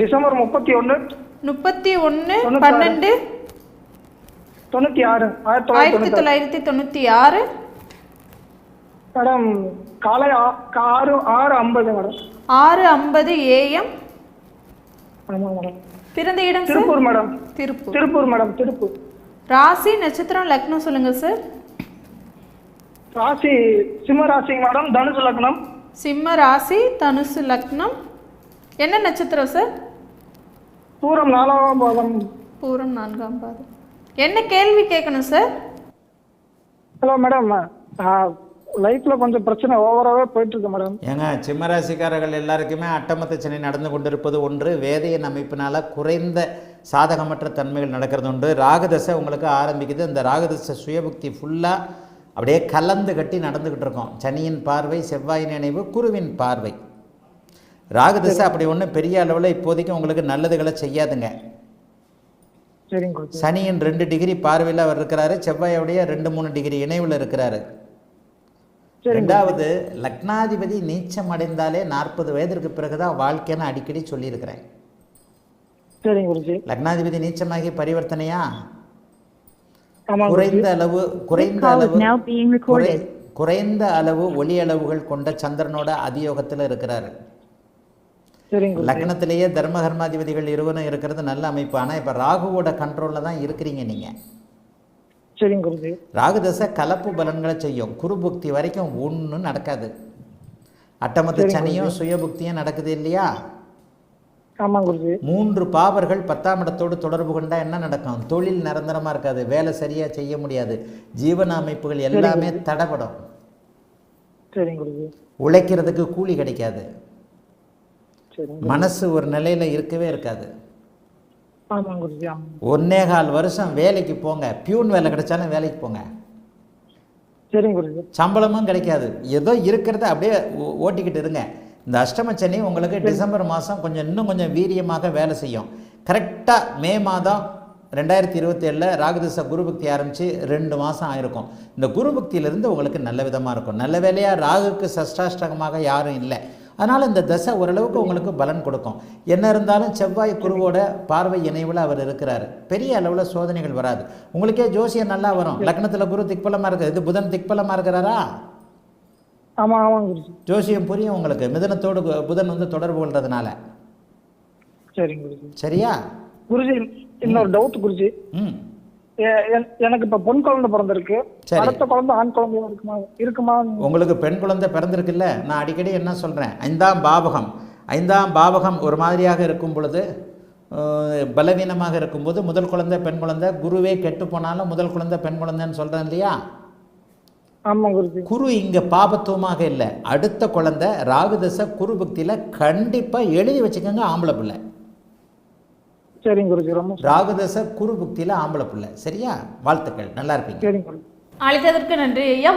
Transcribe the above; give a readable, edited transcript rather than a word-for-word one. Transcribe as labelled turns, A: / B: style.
A: December 31
B: 12
A: 96
B: 1996.
A: Madam காலை 6:50 madam.
B: 6:50 AM.
A: ஆமாம் madam.
B: பிறந்த இடம் sir?
A: Tiruppur madam.
B: Tiruppur
A: madam. Tiruppur.
B: ராசி நட்சத்திரம் லக்னம் சொல்லுங்க சார்.
A: ராசி சிம்ம ராசி மேடம். தனுசு லக்னம்.
B: சிம்ம ராசி தனுசு லக்னம். என்ன நட்சத்திரம் சார்?
A: பூரம் 4ஆம் பாதம்.
B: பூரம் 4ஆம் பாதம். என்ன கேள்வி கேட்கணும் சார்?
A: ஹலோ மேடம், லைஃப்ல கொஞ்சம் பிரச்சனை ஓவராகவே போயிட்டு இருக்கு மேடம்.
C: ஏங்க, சிம்மராசிக்காரர்கள் எல்லாருக்குமே அட்டமத்த சனி நடந்து கொண்டிருப்பது ஒன்று, வேதையின் அமைப்பினால குறைந்த சாதகமற்ற தன்மைகள் நடக்கிறது உண்டு. ராகுதசை உங்களுக்கு ஆரம்பிக்குது. இந்த ராகுதசை சுயபுக்தி ஃபுல்லாக அப்படியே கலந்து கட்டி நடந்துக்கிட்டு இருக்கோம். சனியின் பார்வை, செவ்வாயின் நினைவு, குருவின் பார்வை. ராகுதசை அப்படி ஒன்றும் பெரிய அளவில் இப்போதைக்கு உங்களுக்கு நல்லதுகளை செய்யாதுங்க. சனியின் 2 டிகிரி பார்வையில் அவர் இருக்கிறாரு. செவ்வாயோடைய 2-3 டிகிரி இணைவில் இருக்கிறாரு. ரெண்டாவது, லக்னாதிபதி நீச்சம் அடைந்தாலே 40 வயதிற்கு பிறகுதான் வாழ்க்கைன்னு அடிக்கடி சொல்லியிருக்கிறேன். லக்னாதிபதி நீச்சமாகி பரிவர்த்தனையா? குறைந்த அளவு ஒளி அளவுகள் கொண்ட சந்திரனோட அதியோகத்தில் இருக்கிறாரு. லக்னத்திலேயே தர்ம கர்மாதிபதிகள் இருவரும் இருக்கிறது நல்ல அமைப்பு. ஆனால் இப்போ ராகுவோட கண்ட்ரோலில் தான் இருக்கிறீங்க நீங்கள். ராகு தசை கலப்பு பலன்களை செய்யும். குருபுக்தி வரைக்கும் ஒன்றும் நடக்காது. அட்டமத்து சனியும் சுயபுக்தியும் நடக்குது இல்லையா? 3 பாவர்கள் 10ஆம் இடத்தோடு தொடர்பு கொண்டா என்ன நடக்கும்? தொழில் நிரந்தரமாக இருக்காது, வேலை சரியாக செய்ய முடியாது, ஜீவன அமைப்புகள் எல்லாமே தடைபடும், உழைக்கிறதுக்கு கூலி கிடைக்காது, மனசு ஒரு நிலையில் இருக்கவே இருக்காது. 1.25 வருஷம் வேலைக்கு போங்க, பியூன் வேலை கிடைச்சாலும் வேலைக்கு போங்க, சம்பளமும் கிடைக்காது, ஏதோ இருக்கிறத அப்படியே ஓட்டிக்கிட்டு இருங்க. இந்த அஷ்டமச்சனி உங்களுக்கு டிசம்பர் மாதம் இன்னும் கொஞ்சம் வீரியமாக வேலை செய்யும். கரெக்டாக மே மாதம் 2027 ராகுதசை குருபக்தி ஆரம்பித்து 2 மாதம் ஆயிருக்கும். இந்த குருபக்தியிலிருந்து உங்களுக்கு நல்ல விதமாக இருக்கும். நல்ல வேலையாக ராகுக்கு சஷ்டாஷ்டகமாக யாரும் இல்லை. அதனால் இந்த தசை ஓரளவுக்கு உங்களுக்கு பலன் கொடுக்கும். என்ன இருந்தாலும் செவ்வாய் குருவோட பார்வை இணைவில் அவர் இருக்கிறார். பெரிய அளவில் சோதனைகள் வராது. உங்களுக்கே ஜோசியம் நல்லா வரும். லக்னத்தில் குரு திக்பலமாக இருக்குது, இது புதன் திக்பலமாக இருக்கிறாரா? ஜோசியம் புரியும் உங்களுக்கு. மிதனத்தோடு புதன் தொடர்பு கொள்றதுனால. சரியா
A: குருஜி? இன்னொரு டவுட் குருஜி. எனக்கு இப்ப பொன் குழந்தை பிறந்திருக்கு. அடுத்த குழந்தை ஆண் குழந்தை இருக்குமா?
C: உங்களுக்கு பெண் குழந்தை பிறந்திருக்குல்ல, நான் அடிக்கடி என்ன சொல்றேன், 5ஆம் பாவகம் ஒரு மாதிரியாக இருக்கும் பொழுது, பலவீனமாக இருக்கும்போது முதல் குழந்தை பெண் குழந்தை, குருவே கெட்டு போனாலும் முதல் குழந்தை பெண் குழந்தைன்னு சொல்றேன் இல்லையா? குரு இங்க பாபத்துவமாக இல்லை. அடுத்த குழந்தை ராகுதசை குரு பக்தியில கண்டிப்பா எழுதி வச்சுக்கோங்க, ஆம்பளை பிள்ளை. ராகுதசை குரு புக்தியில ஆம்பளை பிள்ளை. சரியா? வாழ்த்துக்கள், நல்லா இருப்பீங்க.
B: அழைத்ததற்கு நன்றி ஐயா.